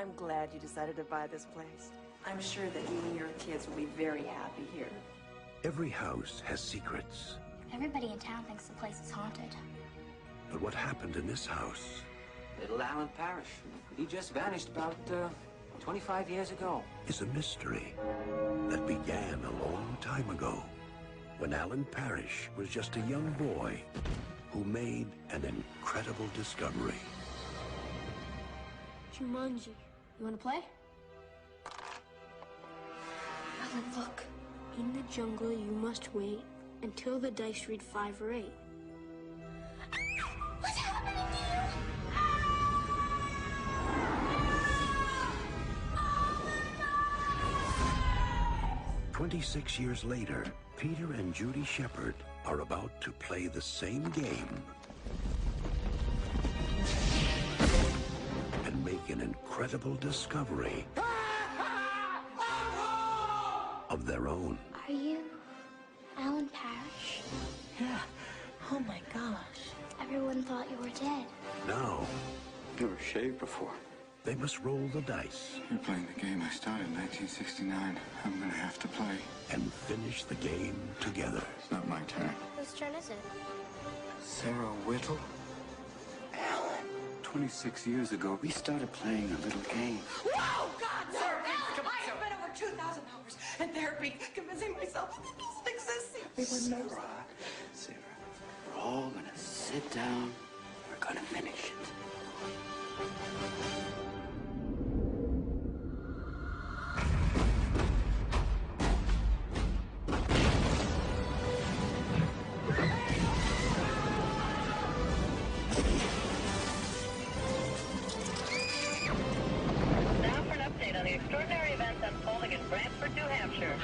I'm glad you decided to buy this place. I'm sure that you and your kids will be very happy here. Every house has secrets. Everybody in town thinks the place is haunted. But what happened in this house? Little Alan Parrish. He just vanished about 25 years ago. Is a mystery that began a long time ago when Alan Parrish was just a young boy who made an incredible discovery. Jumanji. You wanna play? Alan, look. In the jungle, you must wait until the dice read 5 or 8. What's happening to you? 26 years later, Peter and Judy Shepard are about to play the same game and make an incredible discovery of their own. Are you Alan Parrish? Yeah. Oh my gosh. Everyone thought you were dead. Now, Never shaved before. they must roll the dice You're playing the game I started in 1969. I'm gonna have to play. and finish the game together. It's not my turn. Whose turn is it? Sarah Whittle? Alan. 26 years ago, we started playing a little game. Oh, God, sir! I have spent over 2,000 hours in therapy convincing myself that this doesn't exist. Everyone knows that. Sarah, we're all gonna sit down. We're gonna finish it. Now for an update on the extraordinary events unfolding in Brantford, New Hampshire.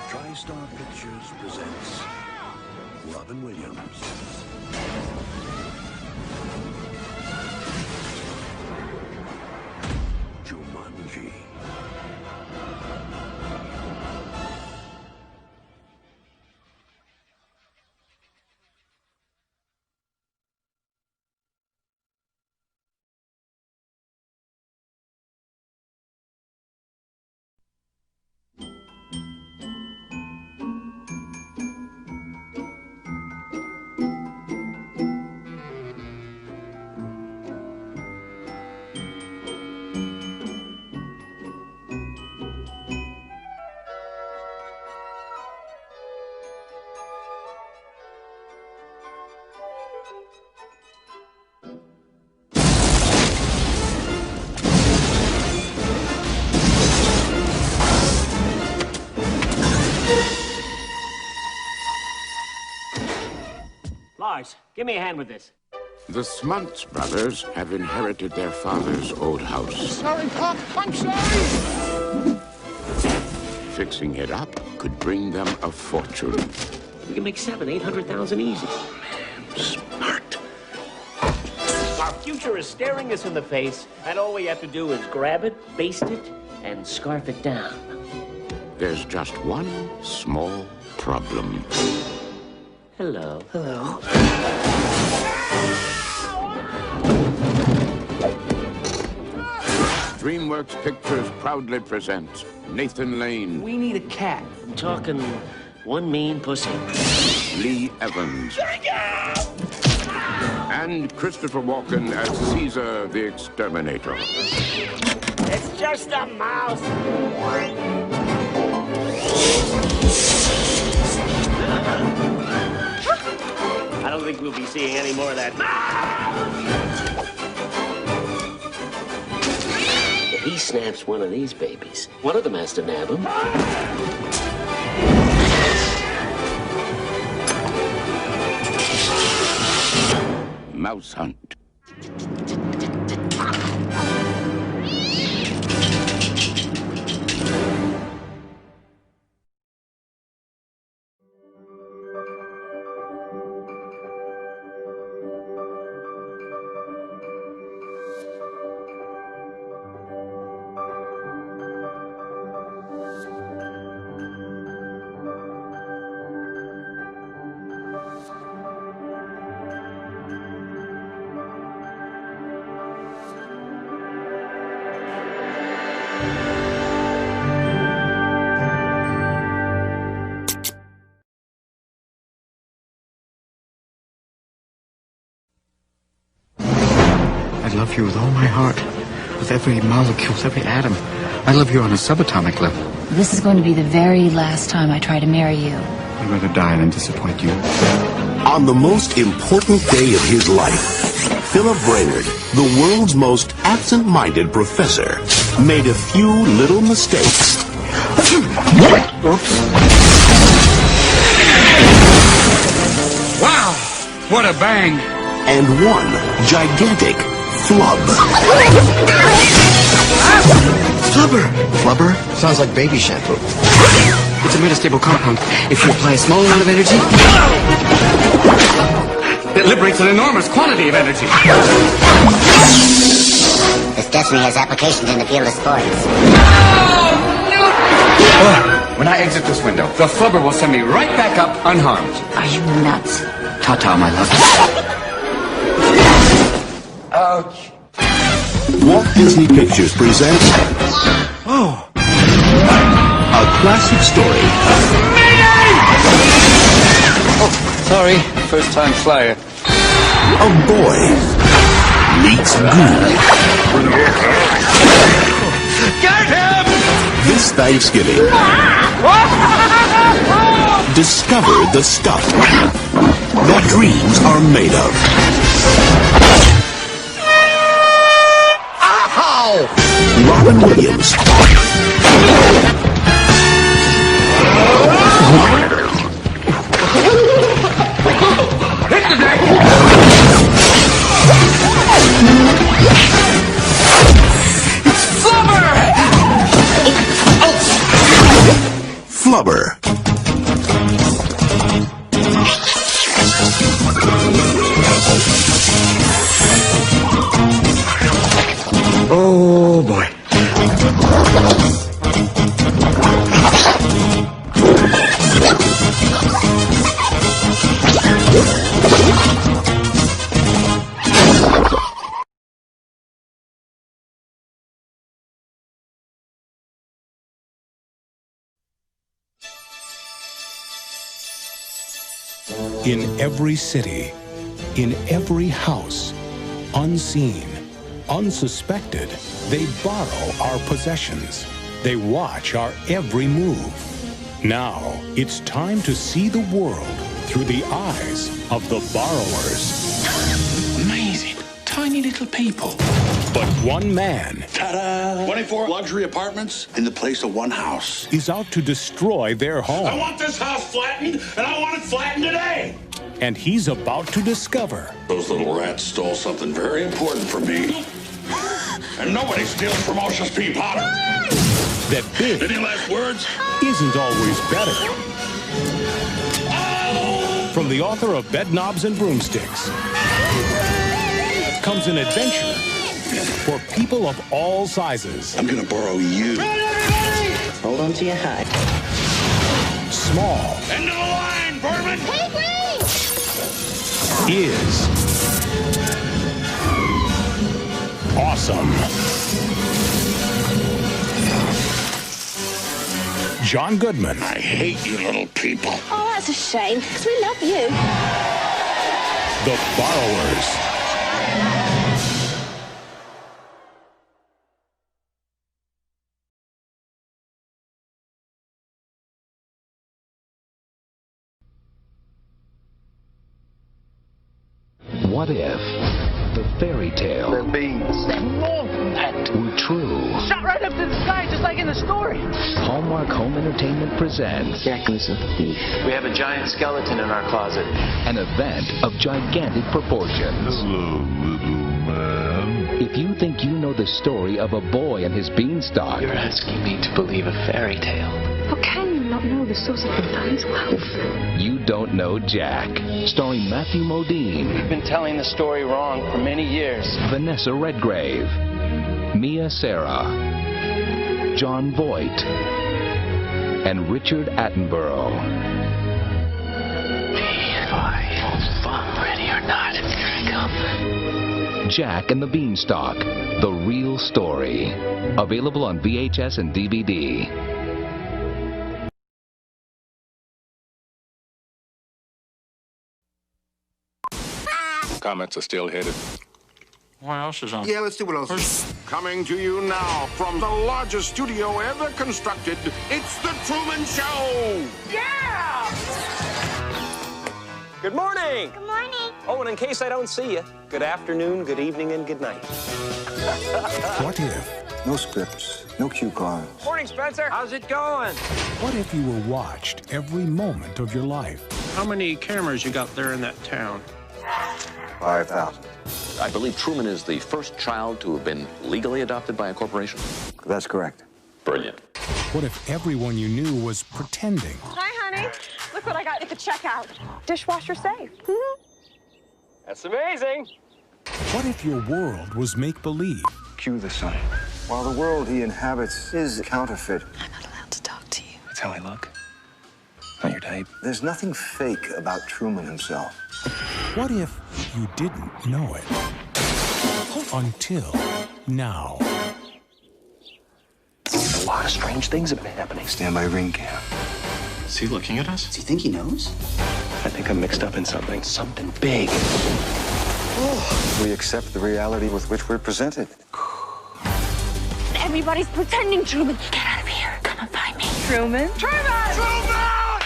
TriStar Pictures presents Robin Williams, Jumanji, Lars, give me a hand with this. The Smuntz brothers have inherited their father's old house. Sorry, Pop. I'm sorry. Fixing it up could bring them a fortune. We can make 800,000 easy. Smart. Our future is staring us in the face, and all we have to do is grab it, baste it, and scarf it down. There's just one small problem. Hello. Hello. DreamWorks Pictures proudly presents Nathan Lane, We need a cat. I'm talking one mean pussy. Lee Evans, and Christopher Walken as Caesar the Exterminator. It's just a mouse. I don't think we'll be seeing any more of that. If he snaps one of these babies, one of them has to nab him. Mouse Hunt. love you with all my heart. With every molecule, with every atom. I love you on a subatomic level. This is going to be the very last time I try to marry you. I'd rather die than disappoint you. On the most important day of his life, Philip Brainerd, the world's most absent-minded professor, made a few little mistakes. Oops. Wow! What a bang! And one gigantic flub. Flubber! Flubber? Sounds like baby shampoo. It's a metastable compound. If you apply a small amount of energy, it liberates an enormous quantity of energy. This definitely has applications in the field of sports. When I exit this window, the flubber will send me right back up unharmed. Are you nuts? Ta-ta, my love. Ouch. Walt Disney Pictures presents a classic story. Oh, sorry. First time flyer. A boy meets goo. Get him! This Thanksgiving, discover the stuff that dreams are made of. Ow! Robin Williams. Hit the deck! It's Flubber! Flubber. Oh, boy. In every city, in every house, unseen, unsuspected, they borrow our possessions. They watch our every move. Now, it's time to see the world through the eyes of the borrowers. Amazing. Tiny little people. But one man... Ta-da! 24 luxury apartments in the place of one house. ...is out to destroy their home. I want this house flattened, and I want it flattened today! And he's about to discover... Those little rats stole something very important from me. And nobody steals from Osha's pea pot. ...that big... Any last words? ...isn't always better. Oh! From the author of Bed Knobs and Broomsticks... comes an adventure for people of all sizes. I'm gonna borrow you. Hold on to your hat. Small. End of the line, Berman! Is awesome. John Goodman. I hate you little people. Oh, that's a shame, because we love you. The Borrowers. What if the fairy tale They're beans. They're more than that. were true? Shot right up to the sky, just like in the story. Hallmark Home Entertainment presents Jack was a thief. We have a giant skeleton in our closet. an event of gigantic proportions. Hello, little man. If you think you know the story of a boy and his beanstalk, You're asking me to believe a fairy tale. How can you not know the source of the band's wealth? you don't know Jack. Starring Matthew Modine, You've been telling the story wrong for many years. Vanessa Redgrave, Mia Sarah, John Voight, and Richard Attenborough. I'm ready or not, here I come. Jack and the Beanstalk, the real story. Available on VHS and DVD. Comments are still headed. What else is on? Yeah, let's do what else is. Coming to you now from the largest studio ever constructed, it's The Truman Show! Yeah! Good morning! Good morning. Oh, and in case I don't see you, good afternoon, good evening, and good night. What if? No scripts, no cue cards. Morning, Spencer. How's it going? What if you were watched every moment of your life? How many cameras you got there in that town? 5,000. I believe Truman is the first child to have been legally adopted by a corporation. That's correct. Brilliant. What if everyone you knew was pretending? Hi, honey. Look what I got at the checkout. Dishwasher safe. That's amazing. What if your world was make-believe? Cue the sun. While the world he inhabits is counterfeit. I'm not allowed to talk to you. That's how I look. Not your type. There's nothing fake about Truman himself. What if you didn't know it? Until now. A lot of strange things have been happening. Stand by ring cam. Is he looking at us? Does he think he knows? I think I'm mixed up in something. Something big. We accept the reality with which we're presented. Everybody's pretending, Truman. Get out of here. Come and find me. Truman? Truman! Truman!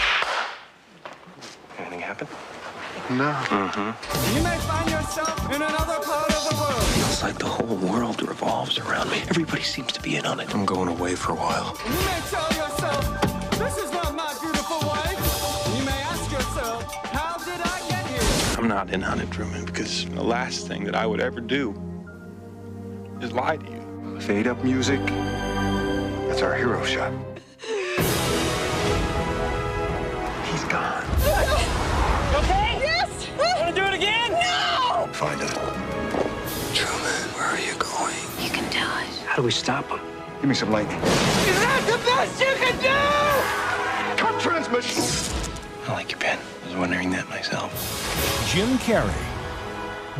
Anything happen? No. You may find yourself in another part of the world. Feels like the whole world revolves around me. Everybody seems to be in on it. I'm going away for a while. You may tell yourself, this is not my beautiful wife. You may ask yourself, how did I get here? I'm not in on it, Truman, because the last thing that I would ever do is lie to you. Fade up music. That's our hero shot. He's gone. You okay? Yes! Want to do it again? No! Find it. Truman, where are you going? You can do it. How do we stop him? Give me some lightning. Is that the best you can do? Cut transmission! I like your pen. I was wondering that myself. Jim Carrey.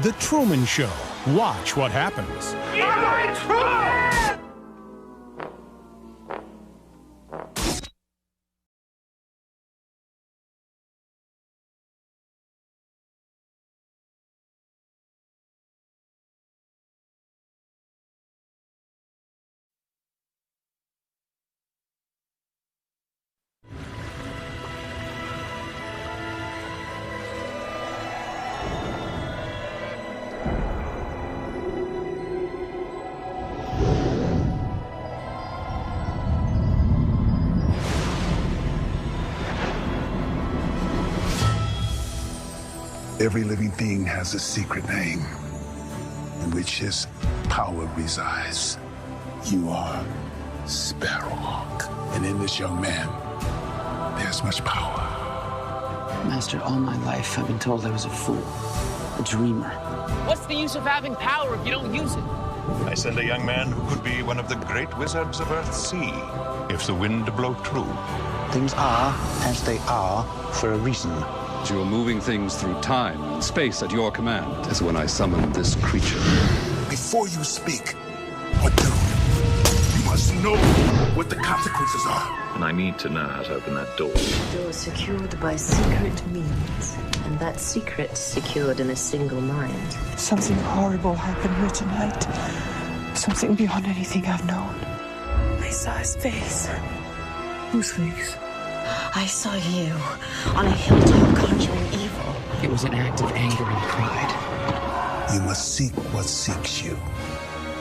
The Truman Show. Watch what happens. I'm Truman! Every living thing has a secret name in which his power resides. You are Sparrowhawk. And in this young man, there's much power. Master, all my life I've been told I was a fool, a dreamer. What's the use of having power if you don't use it? I send a young man who could be one of the great wizards of Earth's sea, if the wind blow true. Things are as they are for a reason. You are moving things through time and space at your command, as when I summoned this creature. Before you speak or do, you must know what the consequences are. And I need to know how to open that door. Door secured by secret means, and that secret secured in a single mind. Something horrible happened here tonight. Something beyond anything I've known. I saw his face. Whose face? I saw you on a hilltop conjuring evil. It was an act of anger and pride. You must seek what seeks you.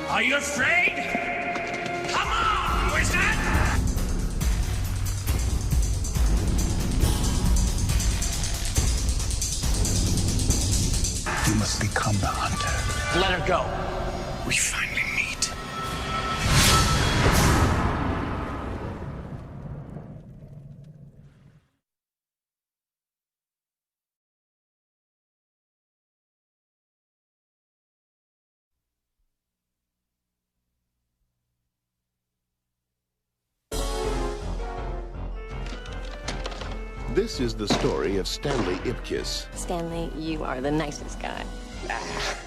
Are you afraid? Come on, wizard! You must become the hunter. Let her go. We finally meet. This is the story of Stanley Ipkiss. Stanley, you are the nicest guy.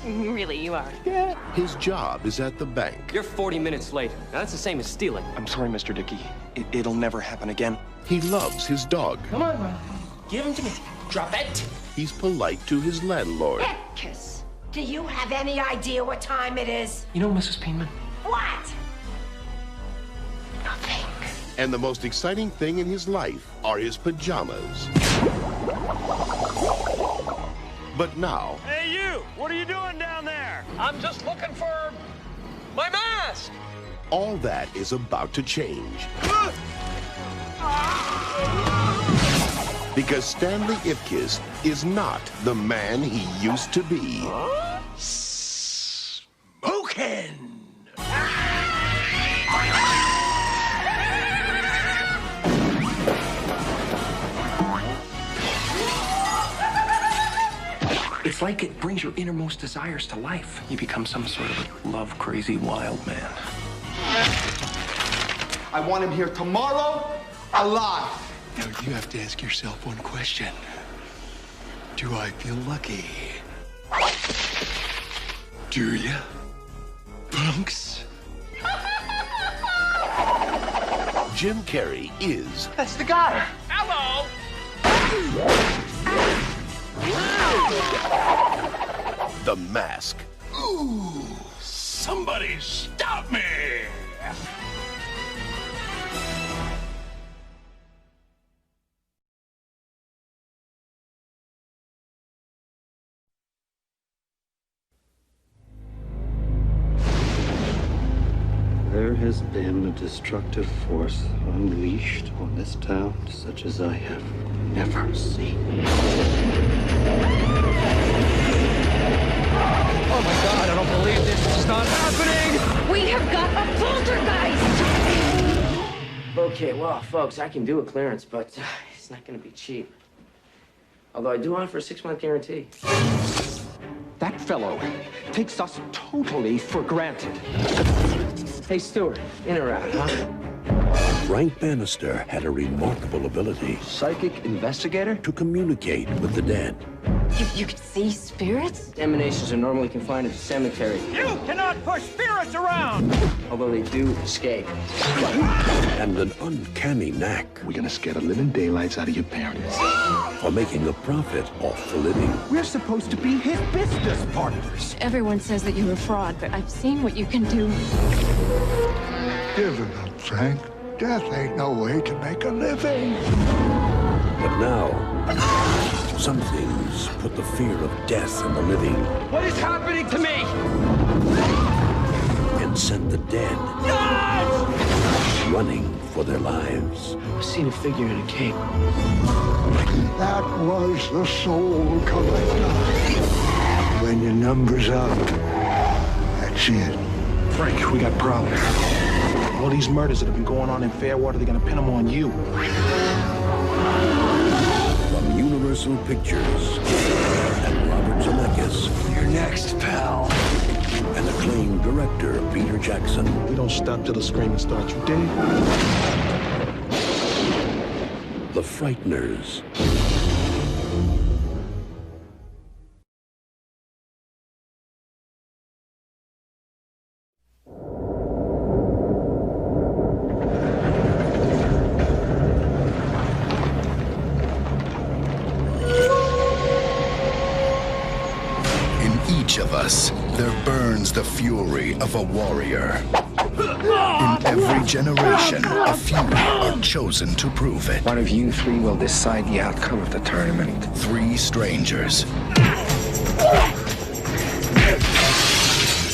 Really, you are. Yeah. His job is at the bank. You're 40 minutes late. Now, that's the same as stealing. I'm sorry, Mr. Dickey. It'll never happen again. He loves his dog. Come on, bro. Give him to me. Drop it. He's polite to his landlord. Kiss. Do you have any idea what time it is? You know, Mrs. Penman? What? Nothing. And the most exciting thing in his life are his pajamas. But now... Hey, you! What are you doing down there? I'm just looking for my mask! all that is about to change. Because Stanley Ipkiss is not the man he used to be. Smokin'! It's like it brings your innermost desires to life. You become some sort of a love-crazy wild man. I want him here tomorrow, alive. Now, you have to ask yourself one question. Do I feel lucky? Do ya, punks? Jim Carrey is... That's the guy. Hello! The Mask. Ooh, somebody stop me! There has been a destructive force unleashed on this town such as I have never seen. Oh my God, I don't believe this. It's not happening! We have got a poltergeist! Okay, well, folks, I can do a clearance, but it's not going to be cheap. Although I do offer a 6-month guarantee. That fellow takes us totally for granted. Hey, Stuart, in or out, huh? Frank Bannister had a remarkable ability. Psychic investigator? To communicate with the dead. You can see spirits? Emanations are normally confined to the cemetery. You cannot push spirits around! Although they do escape. And an uncanny knack. We're gonna scare the living daylights out of your parents. For making a profit off the living. We're supposed to be his business partners. Everyone says that you're a fraud, but I've seen what you can do. Give it up, Frank. Death ain't no way to make a living. But now, some things put the fear of death in the living. What is happening to me? And sent the dead running for their lives. I've seen a figure in a cape. That was the soul collector. When your number's up, that's it. Frank, we got problems. All these murders that have been going on in Fairwater, they're gonna pin them on you. From Universal Pictures and Robert Zemeckis. You're next, pal. And acclaimed director Peter Jackson. We don't stop till the screaming starts, you dig? The Frighteners. Of us, there burns the fury of a warrior. In every generation, a few are chosen to prove it. One of you three will decide the outcome of the tournament. 3 strangers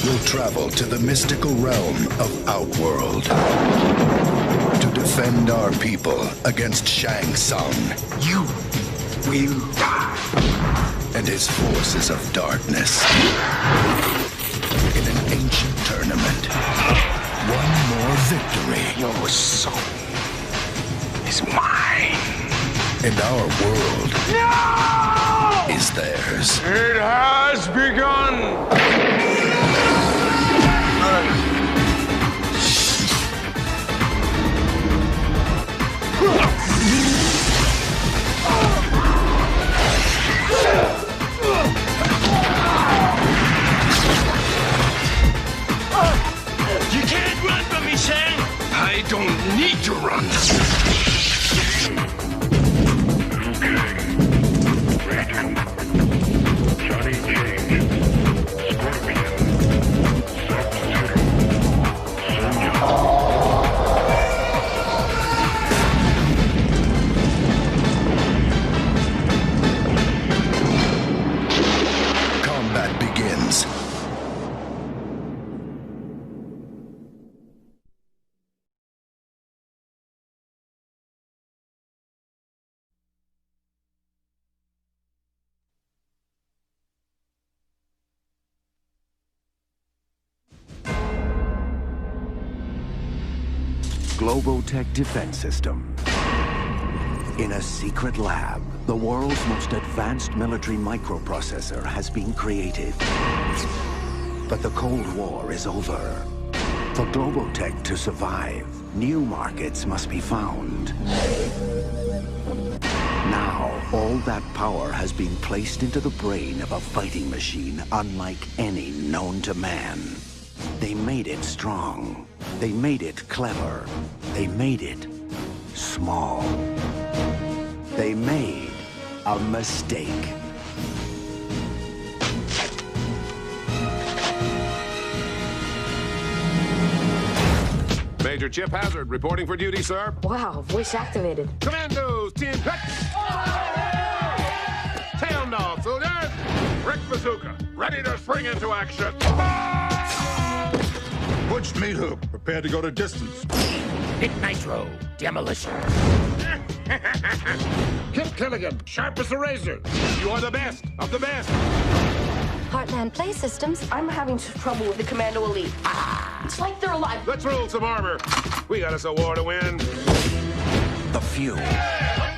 will travel to the mystical realm of Outworld to defend our people against Shang Tsung. You will die. And his forces of darkness in an ancient tournament. One more victory. Your soul is mine. And our world is theirs. It has begun! You can't run from me, Shang! I don't need to run. Okay. Johnny Cage. Globotech defense system. In a secret lab, the world's most advanced military microprocessor has been created. But the Cold War is over. For Globotech to survive, new markets must be found. Now, all that power has been placed into the brain of a fighting machine unlike any known to man. They made it strong. They made it clever. They made it small. They made a mistake. Major Chip Hazard reporting for duty, sir. Wow, voice activated. Commandos, team X. Tail off, soldiers. Rick Bazooka, ready to spring into action. Butch Meathook, prepared to go to distance. Hit Nitro, demolition. Kip Killigan, sharp as a razor. You are the best of the best. Heartland Play Systems. I'm having trouble with the Commando Elite. It's like they're alive. Let's roll some armor. We got us a war to win. The few.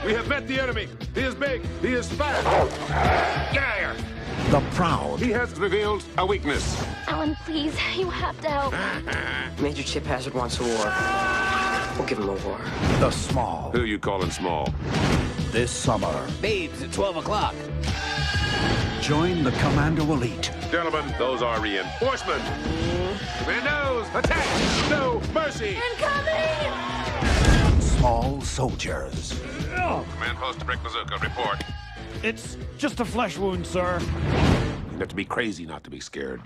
We have met the enemy. He is big. He is fat. Yeah. The proud. He has revealed a weakness. Alan, please, you have to help. Major Chip Hazard wants a war. We'll give him a war. The small. Who you calling small? This summer. Babes at 12 o'clock. Join the Commando Elite. Gentlemen, those are reinforcements. Commandos, attack! No mercy! Incoming! Small soldiers. Command post to Rick Bazooka, report. It's just a flesh wound, sir. You have to be crazy not to be scared.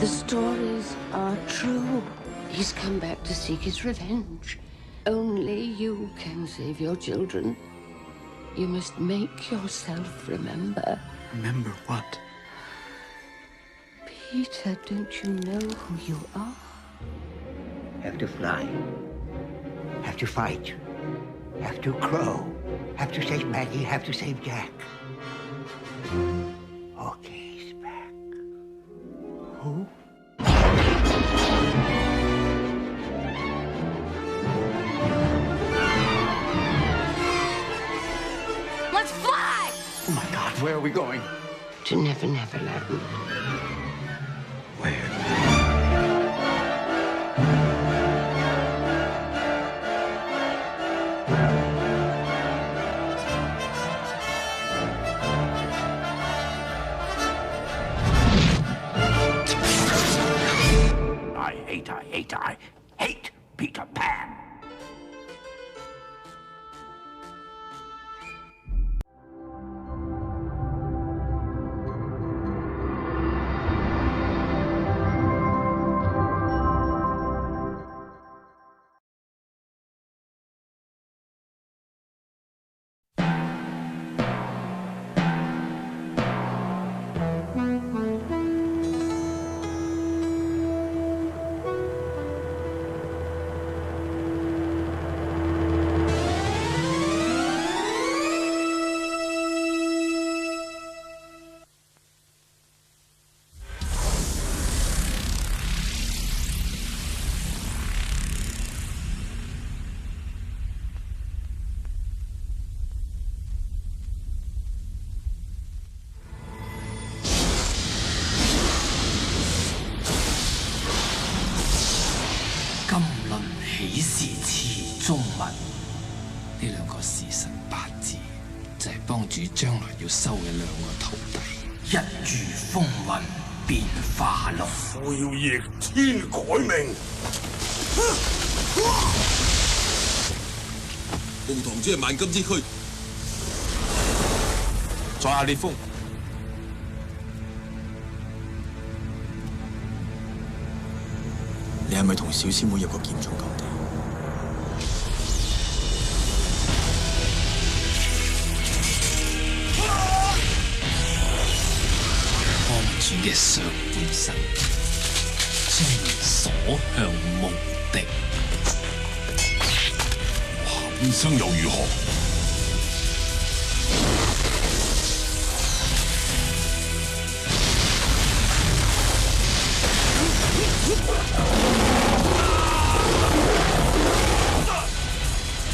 The stories are true. He's come back to seek his revenge. Only you can save your children. You must make yourself remember. Remember what? Peter, don't you know who you are? Have to fly. Have to fight. Have to crow. Have to save Maggie. Have to save Jack. Okay, he's back. Who? Let's fly! Oh my God, where are we going? To Never Never Land. Where? I hate Peter Pan. 時辰八字，就係幫主將來要收嘅兩個徒弟。一遇風雲變化龍，我要逆天改命。鳳堂只係萬金之軀，在下烈風。你係咪同小師妹有個劍種咁地？幫主嘅上半身，將所向無敵。下半生又如何？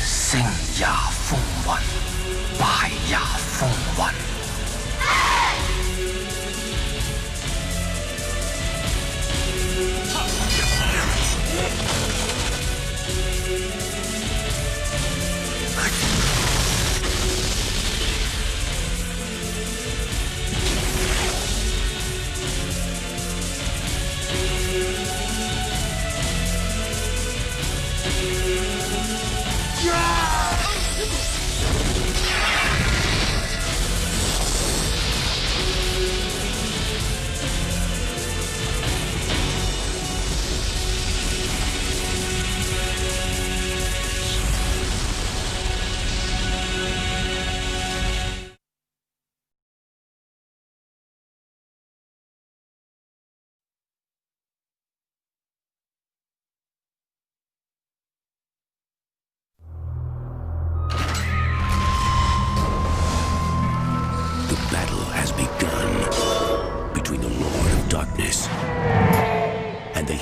勝也風雲，敗也風雲。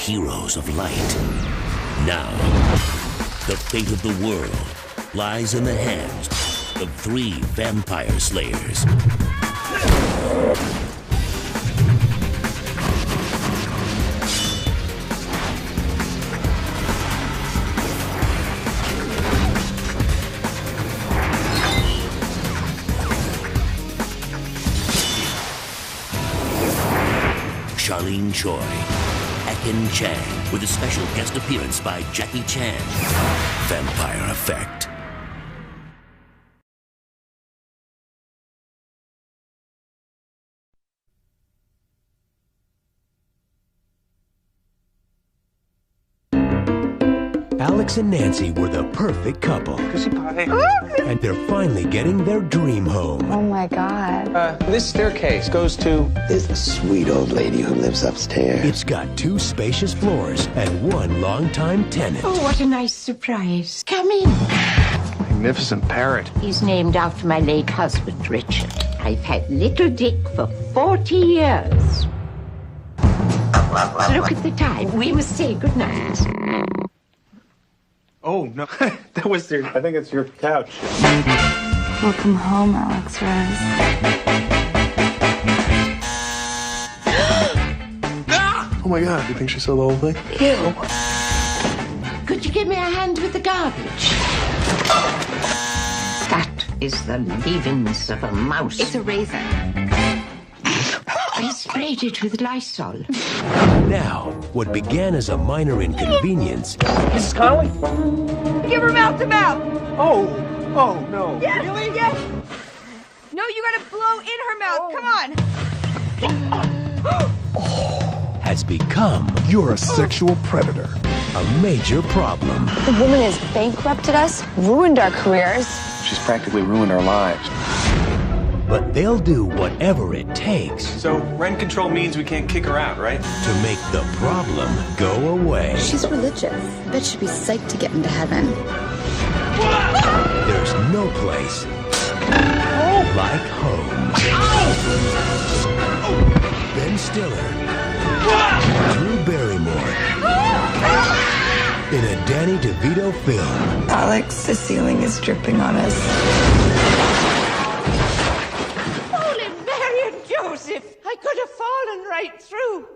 Heroes of light. Now, the fate of the world lies in the hands of 3 vampire slayers. Charlene Choi, Ekin Chang, with a special guest appearance by Jackie Chan. Vampire Effect. Alex and Nancy were the perfect couple. And they're finally getting their dream home. Oh my God. This staircase goes to... There's a sweet old lady who lives upstairs. It's got 2 spacious floors and 1 longtime tenant. Oh, what a nice surprise. Come in. Magnificent parrot. He's named after my late husband, Richard. I've had little Dick for 40 years. Look at the time. We must say goodnight. Oh, no. That was your... I think it's your couch. Welcome home, Alex Rose. Oh my God, do you think she saw the whole thing? Ew. Could you give me a hand with the garbage? That is the leavings of a mouse. It's a raisin. I sprayed it with Lysol. Now, what began as a minor inconvenience... Mrs. Connolly? Give her mouth to mouth. Oh, no. Yes. Really? Yes. No, you gotta blow in her mouth. Come on. has become... You're a sexual predator. A major problem. The woman has bankrupted us, ruined our careers. She's practically ruined our lives. But they'll do whatever it takes. So rent control means we can't kick her out, right? To make the problem go away. She's religious. I bet she'd be psyched to get into heaven. There's no place like home. Ben Stiller, Drew Barrymore, in a Danny DeVito film. Alex, the ceiling is dripping on us. Holy Mary and Joseph! I could have fallen right through.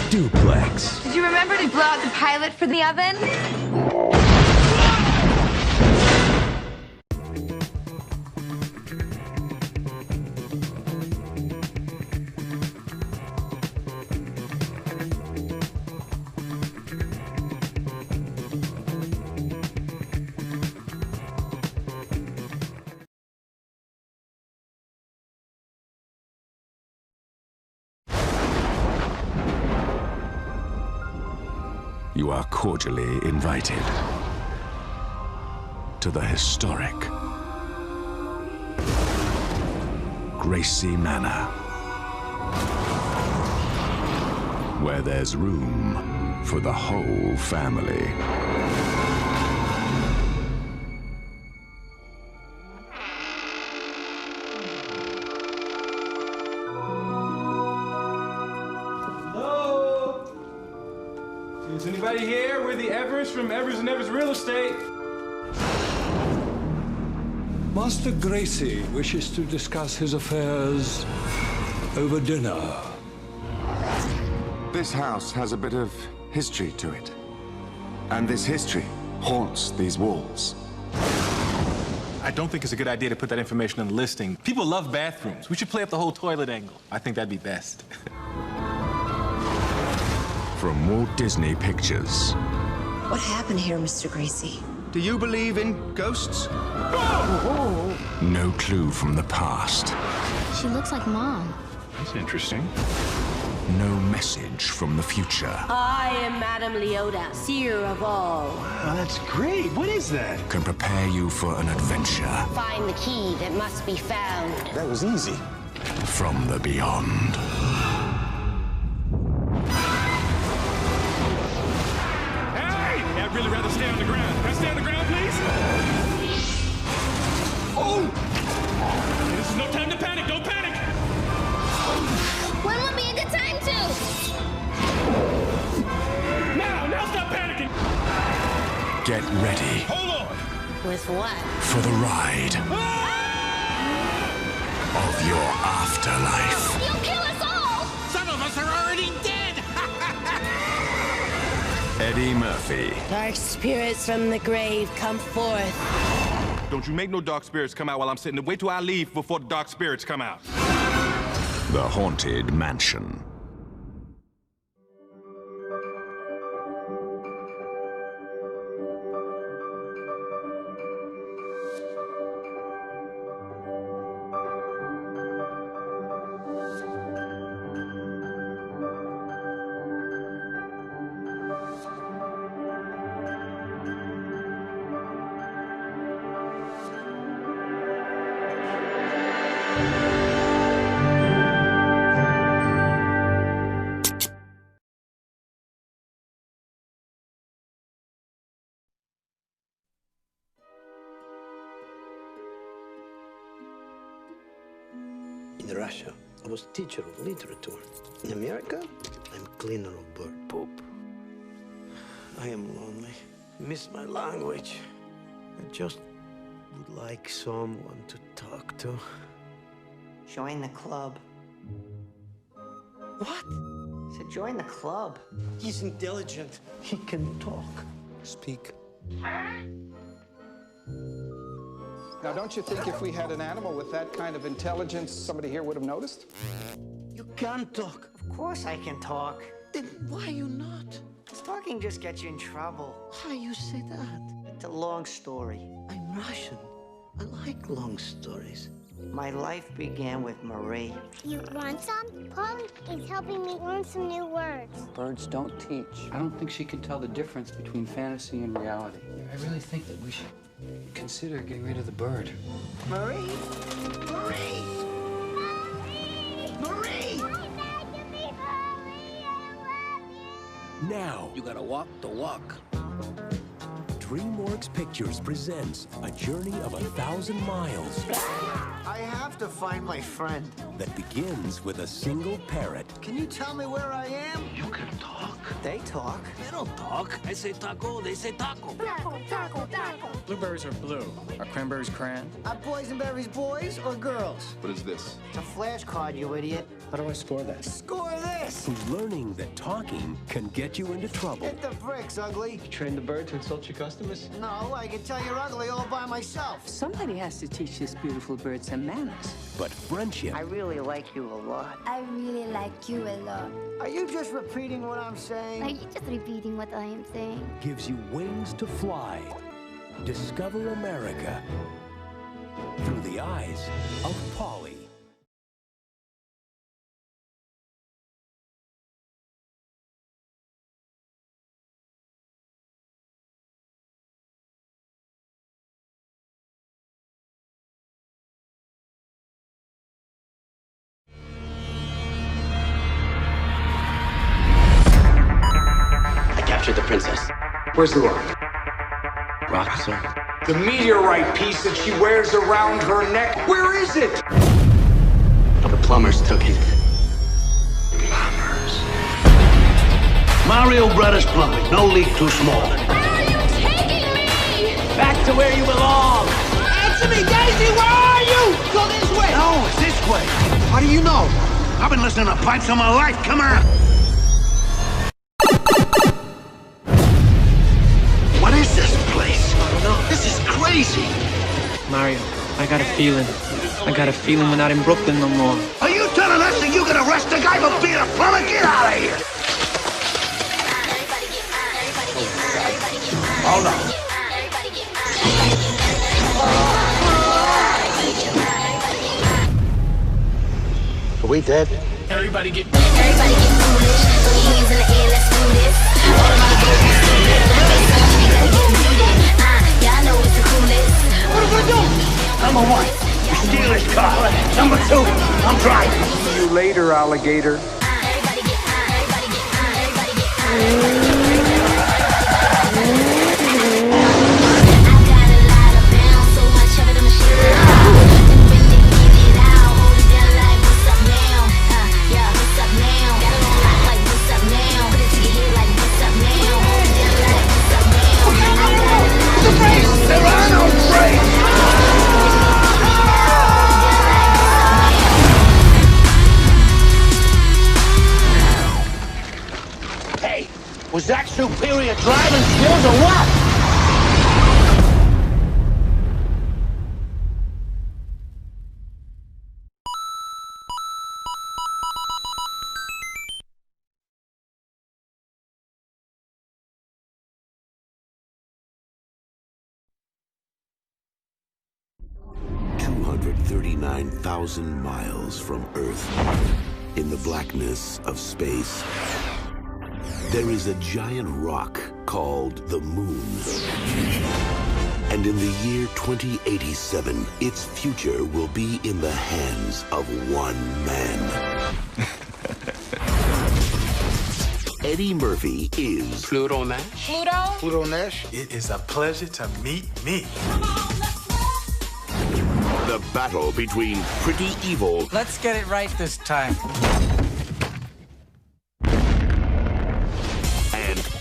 Duplex. Did you remember to blow out the pilot for the oven? you are cordially invited to the historic Gracie Manor, where there's room for the whole family. Hello? Is anybody here? We're the Evers from Evers and Evers Real Estate. Master Gracie wishes to discuss his affairs over dinner. This house has a bit of history to it. And this history haunts these walls. I don't think it's a good idea to put that information on the listing. People love bathrooms. We should play up the whole toilet angle. I think that'd be best. From Walt Disney Pictures. What happened here, Mr. Gracie? Do you believe in ghosts? No clue from the past. She looks like Mom. That's interesting. No message from the future. I am Madame Leota, seer of all. Oh, that's great. What is that? Can prepare you for an adventure Find the key that must be found. That was easy. from the beyond. Hey! I'd really rather stay on the ground. Can I stay on the ground, please? Oh! This is no time to panic. Don't panic! When would be a good time to? Now stop panicking! Get ready. Hold on! With what? For the ride of your afterlife. You'll kill us all! Some of us are already dead! Eddie Murphy. Dark spirits from the grave, come forth. Don't you make no dark spirits come out while I'm sitting there. Wait till I leave before the dark spirits come out. The Haunted Mansion. In Russia, I was teacher of literature. In America, I'm cleaner of bird poop. I am lonely. Miss my language. I just would like someone to talk to. Join the club. What? I said join the club. He's intelligent. He can talk. Speak. Now, don't you think if we had an animal with that kind of intelligence, somebody here would have noticed? You can talk. Of course I can talk. Then why are you not? Talking just gets you in trouble. Why you say that? It's a long story. I'm Russian. I like long stories. My life began with Marie. You want some? Polly is helping me learn some new words. Birds don't teach. I don't think she can tell the difference between fantasy and reality. I really think that we should consider getting rid of the bird. Marie? Marie! Marie! Now, You gotta walk the walk. DreamWorks Pictures presents a journey of 1,000 miles I have to find my friend. that begins with a single parrot. Can you tell me where I am? You can talk. They talk. They don't talk. I say taco, they say taco. Taco, taco, taco. Blueberries are blue. Are cranberries cran? Are boysenberries boys or girls? What is this? It's a flashcard, you idiot. How do I score that? Score this! Who's learning that talking can get you into trouble. Hit the bricks, ugly. You train the bird to insult your customers? No, I can tell you're ugly all by myself. Somebody has to teach this beautiful bird some manners. But friendship I really like you a lot. I really like you a lot. Are you just repeating what I'm saying? Are you just repeating what I am saying? gives you wings to fly. Discover America through the eyes of Polly. the princess. Where's the rock? Rock, sir? The meteorite piece that she wears around her neck. Where is it? The plumbers took it. Mario Brothers Plumbing. No leak too small. Where are you taking me? Back to where you belong. Answer me, Daisy, where are you? Go this way. No, it's this way. How do you know? I've been listening to pipes all my life. Come on. What is this place? I don't know. This is crazy. Mario, I got a feeling. I got a feeling we're not in Brooklyn no more. Are you telling us that you can arrest a guy for being a plumber? Get out of here. Hold on. Are we dead? Everybody get foolish. Put your hands in the air, let's do this. All of my girls see it. Gotta get muted. Yeah, I know it's the coolest. What are we gonna do? Number one, you steal his car. Number two, I'm driving. See you later, alligator. Was that superior driving skills or what? $239,000 miles from Earth, in the blackness of space, there is a giant rock called the Moon. And in the year 2087, its future will be in the hands of one man. Eddie Murphy is Pluto Nash? Pluto Nash? It is a pleasure to meet me. The battle between Pretty Evil. Let's get it right this time.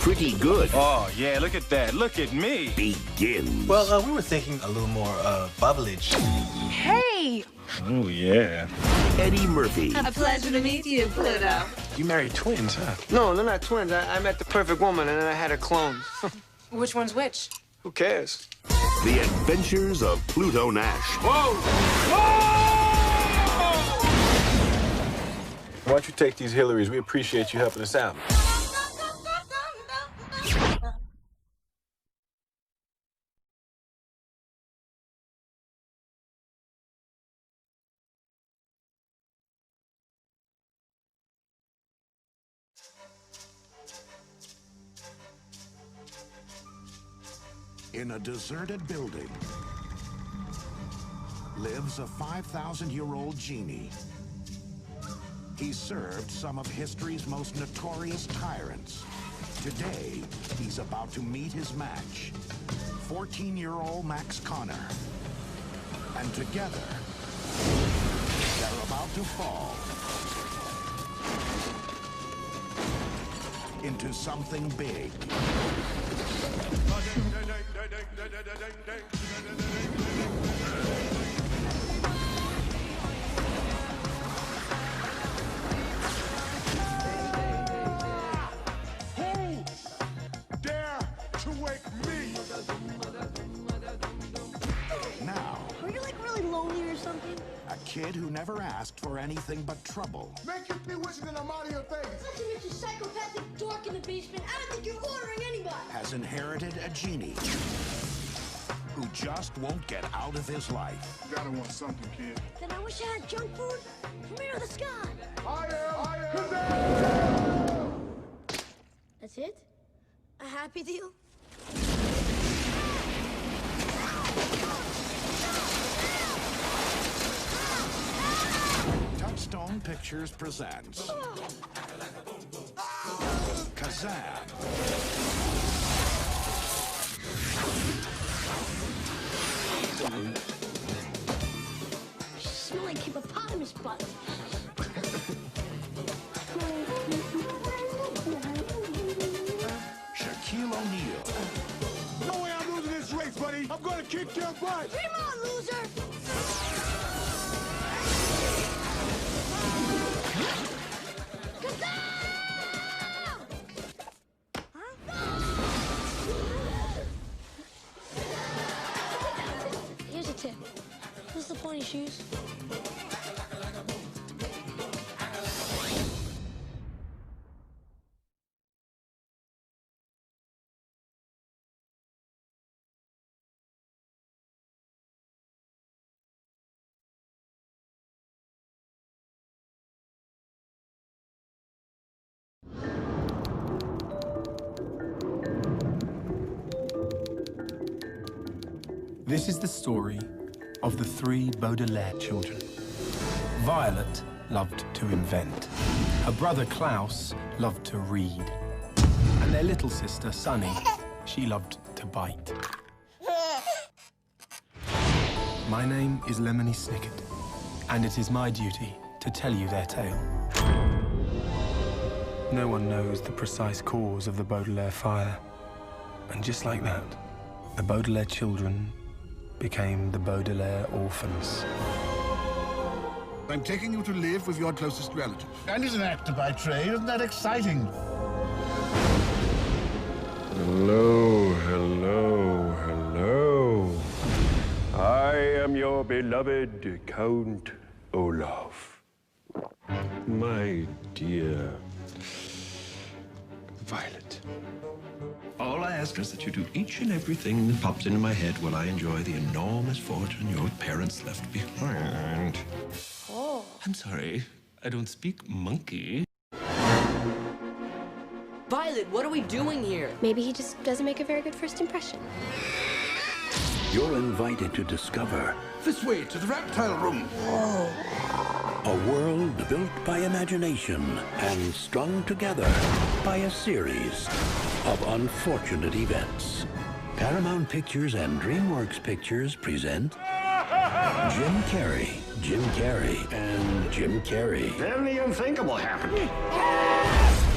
Pretty Good. Oh, yeah, look at that. Look at me. Begins. Well, we were thinking a little more bubblage. Hey! Oh, yeah. Eddie Murphy. A pleasure to meet you, Pluto. You married twins, huh? No, they're not twins. I met the perfect woman and then I had her clone. Which one's which? Who cares? The Adventures of Pluto Nash. Whoa! Why don't you take these Hillarys? We appreciate you helping us out. In a deserted building lives a 5,000-year-old genie. He served some of history's most notorious tyrants. Today, he's about to meet his match, 14-year-old Max Connor. And together, they're about to fall into something big. Who dare to wake me? Now, Are you like really lonely or something? a kid who never asked for anything but trouble Make you be wishing in the mind of your face. Listen, Mr. Psychopathic dork in the basement. I don't think you're ordering anybody. has inherited a genie who just won't get out of his life. You gotta want something, kid. Then I wish I had junk food from here to the sky. That's it? A happy deal? Touchstone Pictures presents Shazam! Smell like hippopotamus butt. Shaquille O'Neal. No way I'm losing this race, buddy. I'm gonna kick your butt. Dream on, loser. Here's a tip. What's the pointy shoes? This is the story of the three Baudelaire children. Violet loved to invent. Her brother Klaus loved to read. And their little sister Sunny, she loved to bite. My name is Lemony Snicket, and it is my duty to tell you their tale. No one knows the precise cause of the Baudelaire fire. And just like that, the Baudelaire children became the Baudelaire orphans. I'm taking you to live with your closest relative. And as an actor by trade, isn't that exciting? Hello, hello, hello. I am your beloved Count Olaf. My dear Violet. All I ask is that you do each and everything that pops into my head while I enjoy the enormous fortune your parents left behind. Oh. I'm sorry, I don't speak monkey. Violet, what are we doing here? Maybe he just doesn't make a very good first impression. You're invited to discover This way, to the reptile room. a world built by imagination and strung together by a series of unfortunate events. Paramount Pictures and DreamWorks Pictures present Jim Carrey, and Jim Carrey. Then the unthinkable happened.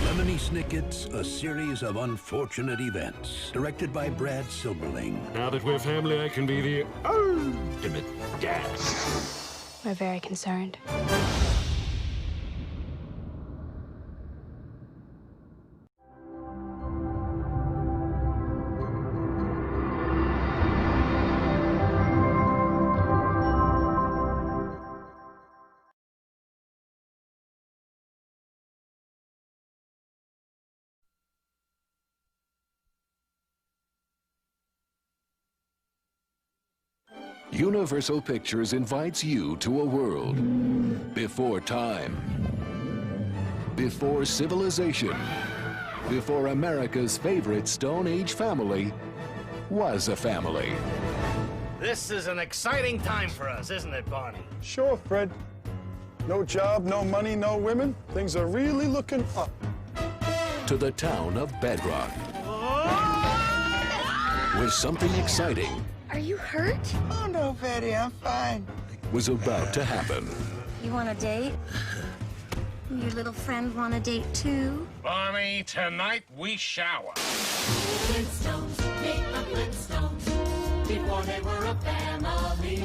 Lemony Snicket's A Series of Unfortunate Events, directed by Brad Silberling. Now that we're family, I can be the ultimate dad. We're very concerned. Universal Pictures invites you to a world before time, before civilization, before America's favorite Stone Age family was a family. This is an exciting time for us, isn't it, Barney? Sure, Fred. No job, no money, no women. Things are really looking up. To the town of Bedrock, where something exciting Are you hurt? Oh, no, Betty, I'm fine. was about to happen. You want a date? Your little friend want a date too? Barney, tonight we shower. Flintstones, meet the Flintstones, before they were a family.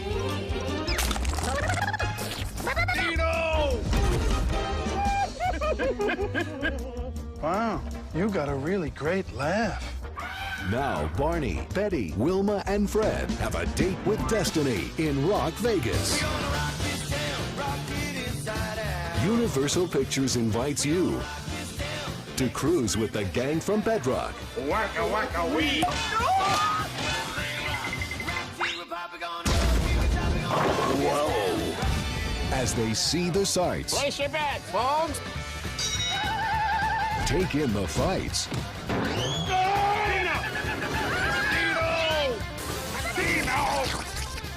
Wow, you got a really great laugh. Now Barney, Betty, Wilma, and Fred have a date with destiny in Rock Vegas. Universal Pictures invites you to cruise with the gang from Bedrock. Waka waka wee. Whoa! As they see the sights, Place your bets, folks. take in the fights,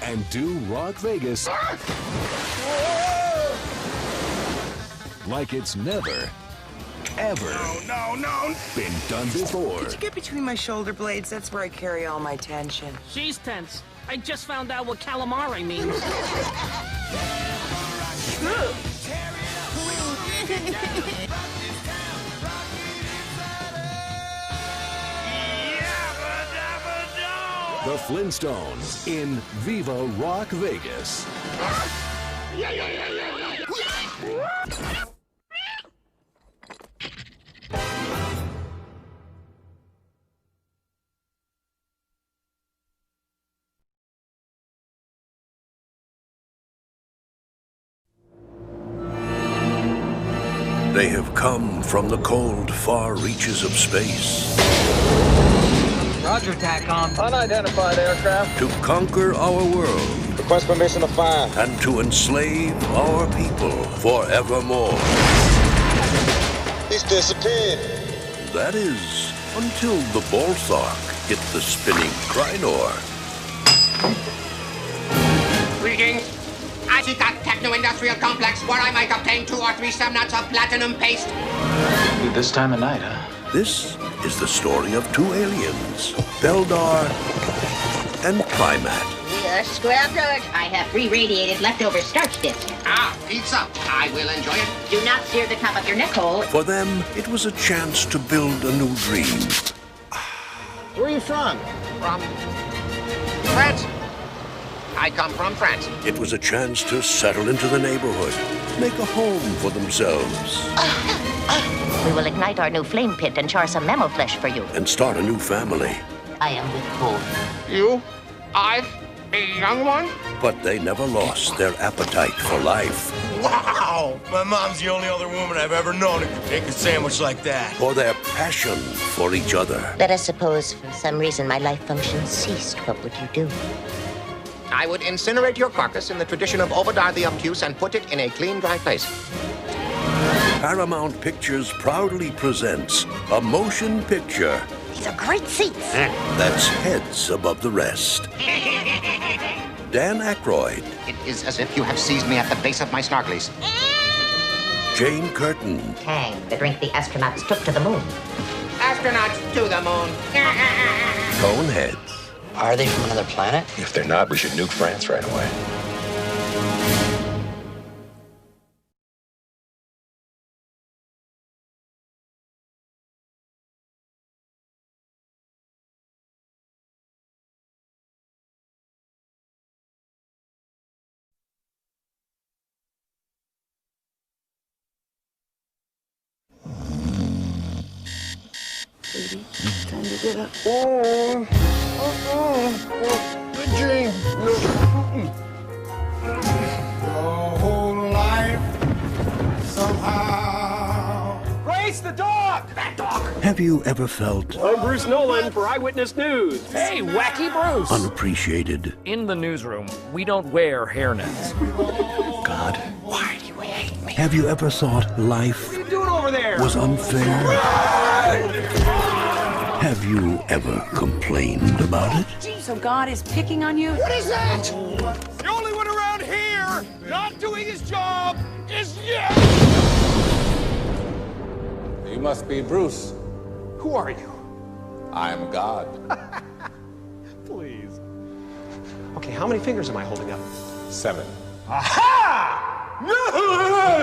and do Rock Vegas like it's never ever been done before. Could you get between my shoulder blades? That's where I carry all my tension. She's tense. I just found out what calamari means. The Flintstones in Viva Rock Vegas. They have come from the cold, far reaches of space. Roger, TACOM. Unidentified aircraft. To conquer our world. Request permission to fire. And to enslave our people forevermore. He's disappeared. That is, until the Balthark hit the spinning Krynor. Greetings. I seek a techno-industrial complex where I might obtain 2 or 3 semnuts of platinum paste. This time of night, huh? This is the story of 2 aliens, Beldar and Primat. Square good. I have 3 radiated leftover starch discs. Ah, pizza. I will enjoy it. Do not sear the top of your neck hole. For them, it was a chance to build a new dream. Where are you from? From France. I come from France. It was a chance to settle into the neighborhood, make a home for themselves. We will ignite our new flame pit and char some mammal flesh for you. And start a new family. I am with both. You? I? A young one? But they never lost their appetite for life. Wow! My mom's the only other woman I've ever known who could make a sandwich like that. For their passion for each other. Let us suppose for some reason my life function ceased. What would you do? I would incinerate your carcass in the tradition of Obadiah the Obtuse and put it in a clean, dry place. Paramount Pictures proudly presents a motion picture. These are great seats. That's heads above the rest. Dan Aykroyd. It is as if you have seized me at the base of my snarklies. Jane Curtin. Tang, the drink the astronauts took to the moon. Astronauts to the moon. Coneheads. Are they from another planet? If they're not, we should nuke France right away. Baby, time to get up. Good dream. Your whole life somehow. Grace, the dog! That dog! Have you ever felt I'm Bruce Nolan for Eyewitness News. Hey, Wacky Bruce! unappreciated? In the newsroom, we don't wear hairnets. God, Why do you hate me? have you ever thought life What are you doing over there? was unfair? Have you ever complained about it? So God is picking on you? What is that? The only one around here not doing his job is you! You must be Bruce. Who are you? I'm God. Please. Okay, how many fingers am I holding up? 7. Aha!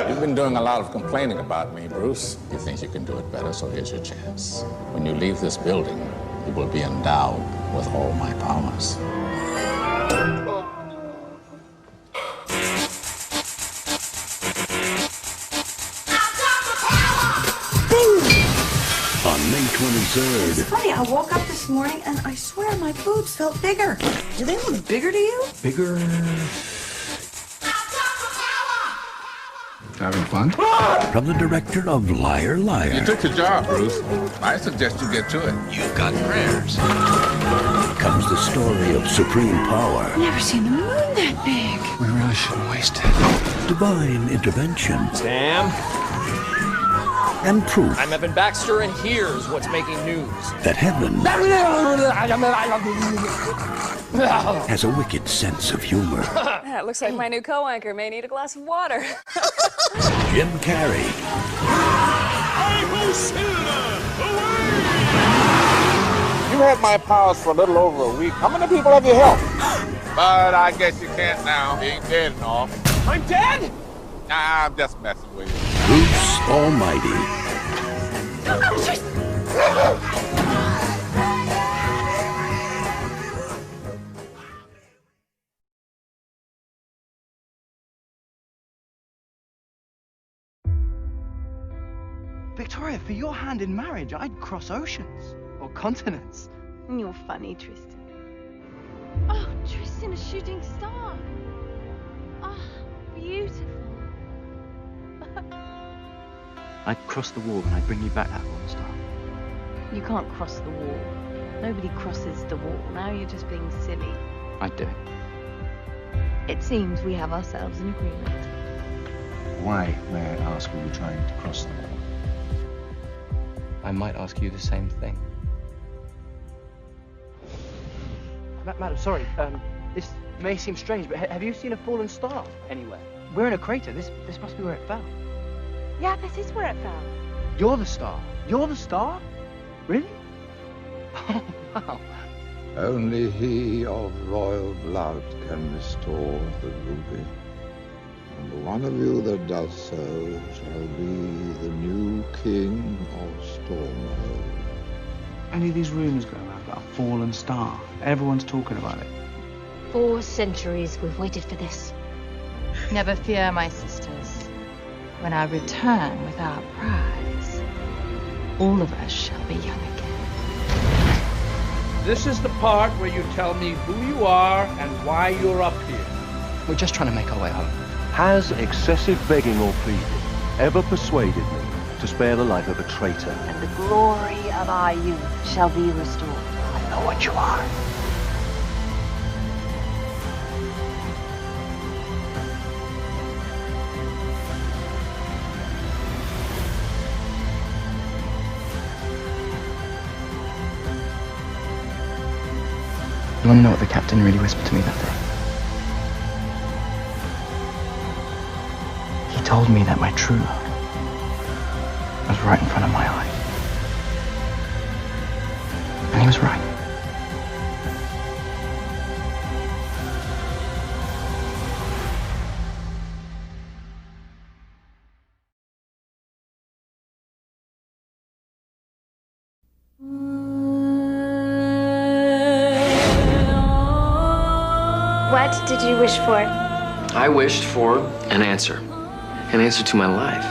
You've been doing a lot of complaining about me, Bruce. You think you can do it better, so here's your chance. When you leave this building, you will be endowed with all my powers. On May 23rd, It's funny, I woke up this morning and I swear my boobs felt bigger. Do they look bigger to you? bigger. Having fun? From the director of Liar Liar. You took the job, Bruce. I suggest you get to it. You've got prayers. Comes the story of supreme power, Never seen the moon that big. We really shouldn't waste it. divine intervention, Sam, and proof I'm Evan Baxter, and here's what's making news. that heaven has a wicked sense of humor. That looks like my new co-anchor may need a glass of water. Jim Carrey You had my powers for a little over a week. How many people have you helped? But I guess you can't now. You ain't dead and all. I'm dead? Nah, I'm just messing with you. Bruce Almighty. Victoria, for your hand in marriage, I'd cross oceans or continents. You're funny, Tristan. Oh, Tristan, a shooting star. Ah, beautiful. I'd cross the wall and I'd bring you back that fallen star. You can't cross the wall. Nobody crosses the wall. Now you're just being silly. I'd do it. It seems we have ourselves an agreement. Why, may I ask, were you trying to cross the wall? I might ask you the same thing. Madam, sorry. This may seem strange, but have you seen a fallen star anywhere? We're in a crater. This must be where it fell. Yeah, this is where it fell. You're the star. You're the star? Really? Oh, wow. Only he of royal blood can restore the ruby. And the one of you that does so shall be the new king of Stormhold. Any of these rumors go around about a fallen star? Everyone's talking about it. 4 centuries we've waited for this. Never fear, my sisters. When I return with our prize, all of us shall be young again. This is the part where you tell me who you are and why you're up here. We're just trying to make our way home. Has excessive begging or pleading ever persuaded me to spare the life of a traitor? And the glory of our youth shall be restored. I know what you are. You want to know what the captain really whispered to me that day? He told me that my true love was right in front of my eyes. And he was right. What did you wish for? I wished for an answer to my life.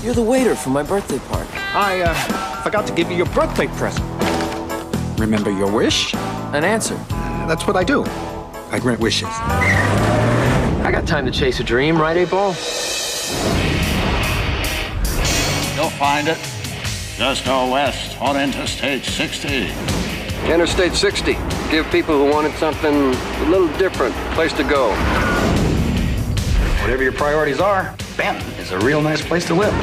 You're the waiter for my birthday party. I forgot to give you your birthday present. Remember your wish? An answer. That's what I do. I grant wishes. I got time to chase a dream, right, 8-Ball? You'll find it. Just go west on Interstate 60. Interstate 60. Give people who wanted something a little different a place to go. Whatever your priorities are, Benton is a real nice place to live.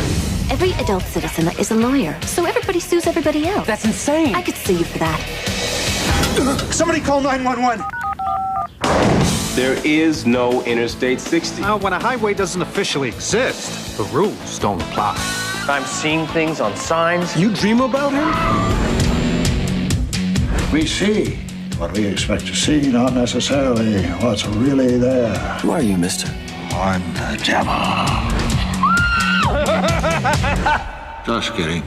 Every adult citizen is a lawyer, so everybody sues everybody else. That's insane. I could sue you for that. Somebody call 911. There is no Interstate 60. Now, when a highway doesn't officially exist, the rules don't apply. I'm seeing things on signs. You dream about him? We see what we expect to see, not necessarily what's really there. Who are you, mister? I'm the devil. Just kidding.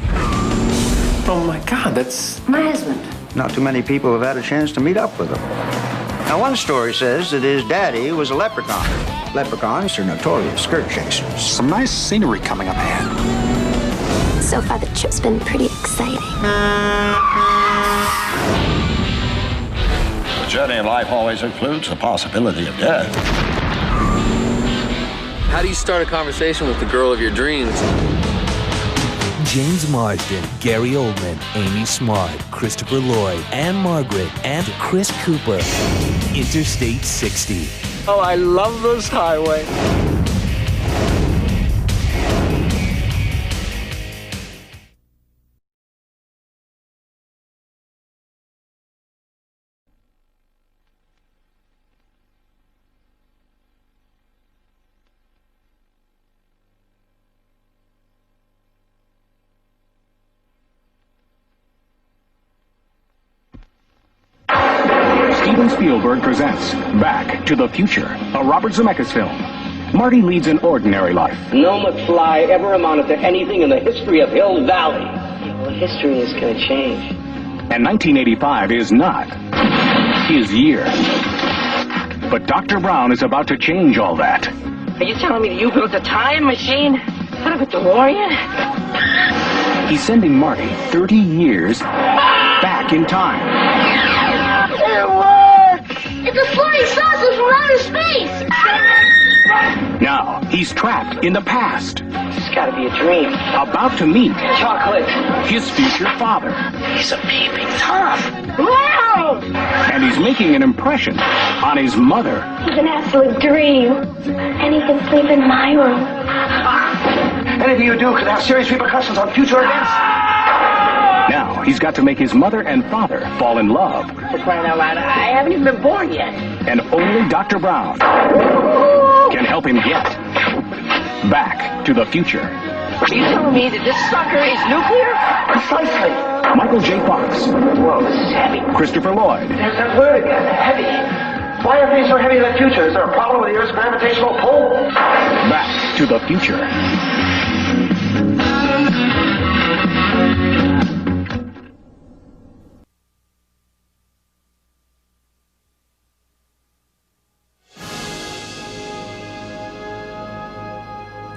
Oh my God, that's My husband. Not too many people have had a chance to meet up with him. Now, one story says that his daddy was a leprechaun. Leprechauns are notorious skirt chasers. Some nice scenery coming up ahead. So far, the trip's been pretty exciting. The journey in life always includes the possibility of death. How do you start a conversation with the girl of your dreams? James Marsden, Gary Oldman, Amy Smart, Christopher Lloyd, Anne Margaret, and Chris Cooper. Interstate 60. Oh, I love this highway. Steven Spielberg presents Back to the Future, a Robert Zemeckis film. Marty leads an ordinary life. No McFly ever amounted to anything in the history of Hill Valley. Well, history is going to change. And 1985 is not his year. But Dr. Brown is about to change all that. Are you telling me that you built a time machine out of a DeLorean? He's sending Marty 30 years back in time. It's a flying saucer from outer space! Now, he's trapped in the past. It's got to be a dream. About to meet chocolate. His future father. He's a peeping Tom. Wow! And he's making an impression on his mother. He's an absolute dream. And he can sleep in my room. Anything you do could have serious repercussions on future events. Now, he's got to make his mother and father fall in love. For crying out loud, I haven't even been born yet. And only Dr. Brown can help him get back to the future. Are you telling me that this sucker is nuclear? Precisely. Michael J. Fox. Whoa, this is heavy. Christopher Lloyd. There's that word again, heavy. Why are things so heavy in the future? Is there a problem with the Earth's gravitational pull? Back to the future.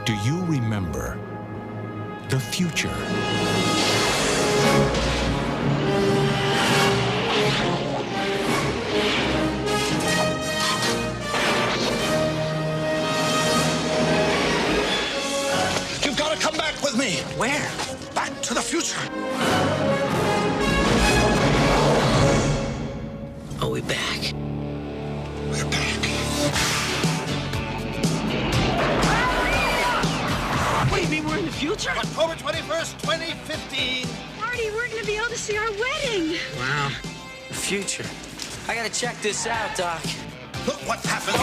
Do you remember the future? You've got to come back with me. Where? Back to the future. Are we back? We're back. What do you mean we're in the future? October 21st, 2015. Marty, we're going to be able to see our wedding. Wow. The future. I gotta check this out, Doc. Look what happens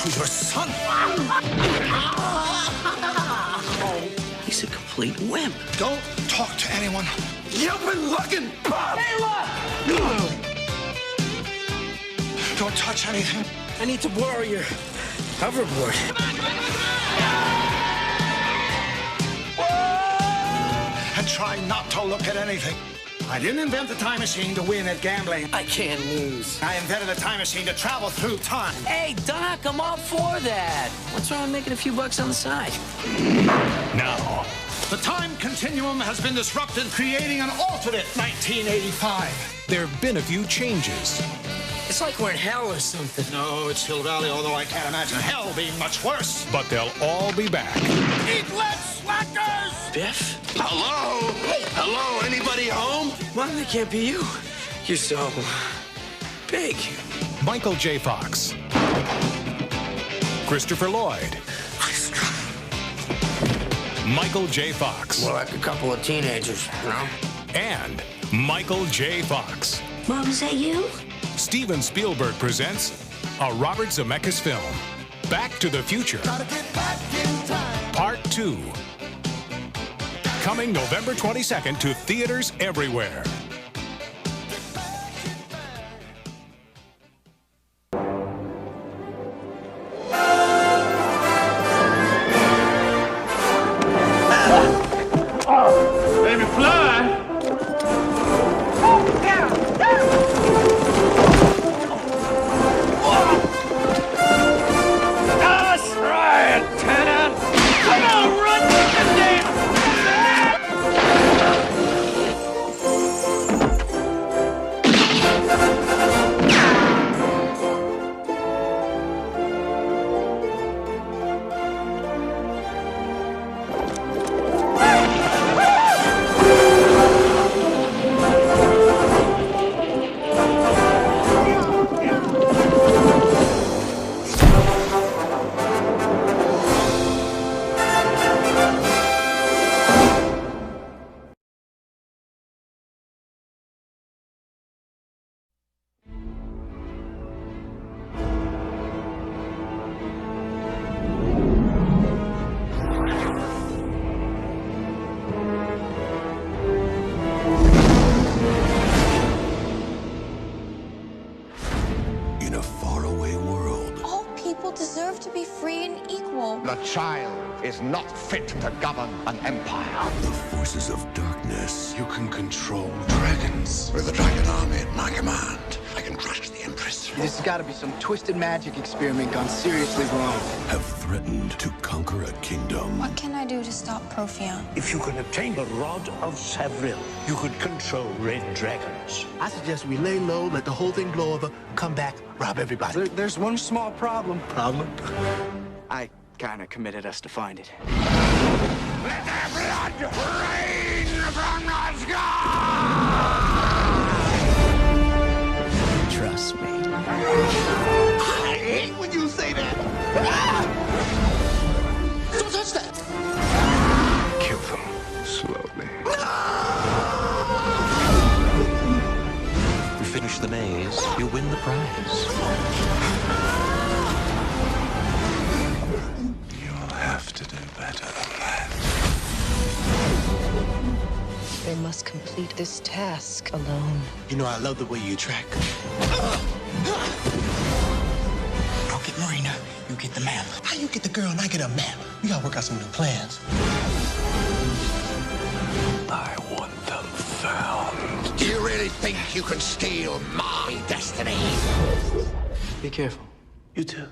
to your son. He's a complete wimp. Don't talk to anyone. You've been looking, Bob. Hey, look! Don't touch anything. I need to borrow your hoverboard. And try not to look at anything. I didn't invent the time machine to win at gambling. I can't lose. I invented a time machine to travel through time. Hey, Doc, I'm all for that. What's wrong with making a few bucks on the side? Now, the time continuum has been disrupted, creating an alternate 1985. There have been a few changes. It's like we're in hell or something. No, it's Hill Valley, although I can't imagine hell being much worse. But they'll all be back. Eat less, slackers! Biff? Hello? Hello? Anybody home? Well, they can't be you. You're so big. Michael J. Fox. Christopher Lloyd. Michael J. Fox. More like a couple of teenagers, you know? And Michael J. Fox. Mom, is that you? Steven Spielberg presents a Robert Zemeckis film, Back to the Future, Part 2. Coming November 22nd to theaters everywhere. Baby fly! That's right, Lieutenant! Come on, run with the damn! free and equal. The child is not fit to govern an empire. The forces of darkness. You can control dragons. With the dragon army at my command, I can crush the Empress. This has got to be some twisted magic experiment gone seriously wrong. Have threatened to conquer a kingdom. What can I do to stop Profion? If you can obtain the Rod of Savril, you could control red dragons. I suggest we lay low, let the whole thing blow over, come back, rob everybody. There's one small problem. Problem? I kind of committed us to find it. Let their blood rain from the sky! Trust me. I hate when you say that. Don't touch that. Kill them slowly. If you finish the maze, you win the prize. You'll have to do better than that. They must complete this task alone. You know, I love the way you track. I'll get Marina, you get the map. How you get the girl and I get a map? We gotta work out some new plans. I want them found. Do you really think you can steal my destiny? Be careful. You too.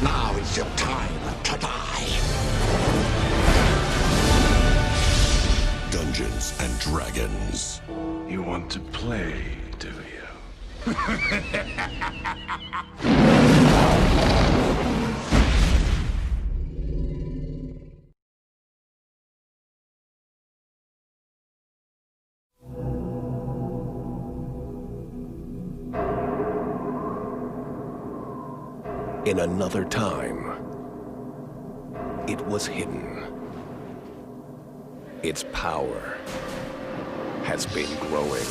Now is your time to die. Dungeons and Dragons. You want to play, do you? In another time, it was hidden. Its power has been growing.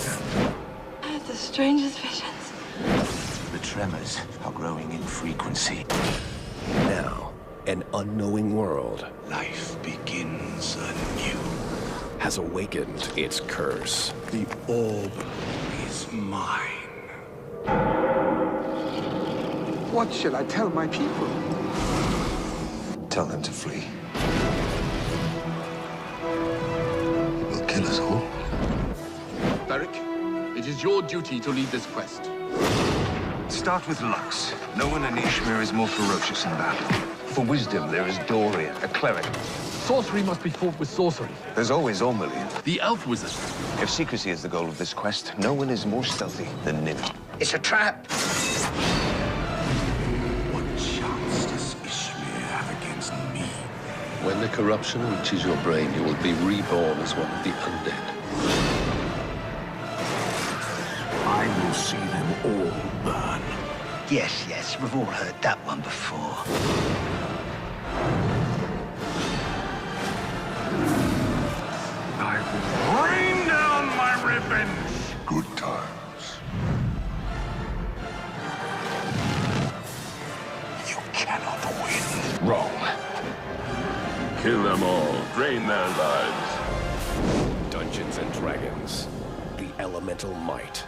I had the strangest visions. The tremors are growing in frequency. Now, an unknowing world Life begins anew. has awakened its curse. The orb is mine. What shall I tell my people? Tell them to flee. It will kill us all. Beric, it is your duty to lead this quest. Start with Lux. No one in Ishmir is more ferocious in battle. For wisdom, there is Dorian, a cleric. Sorcery must be fought with sorcery. There's always Ormelian. The elf wizard. If secrecy is the goal of this quest, no one is more stealthy than Nin. It's a trap. What chance does Ishmir have against me? When the corruption reaches your brain, you will be reborn as one of the undead. I will see them all burn. Yes, yes, we've all heard that one before. I will rain down my revenge. Good times. You cannot win. Wrong. Kill them all. Drain their lives. Dungeons and Dragons. The elemental might.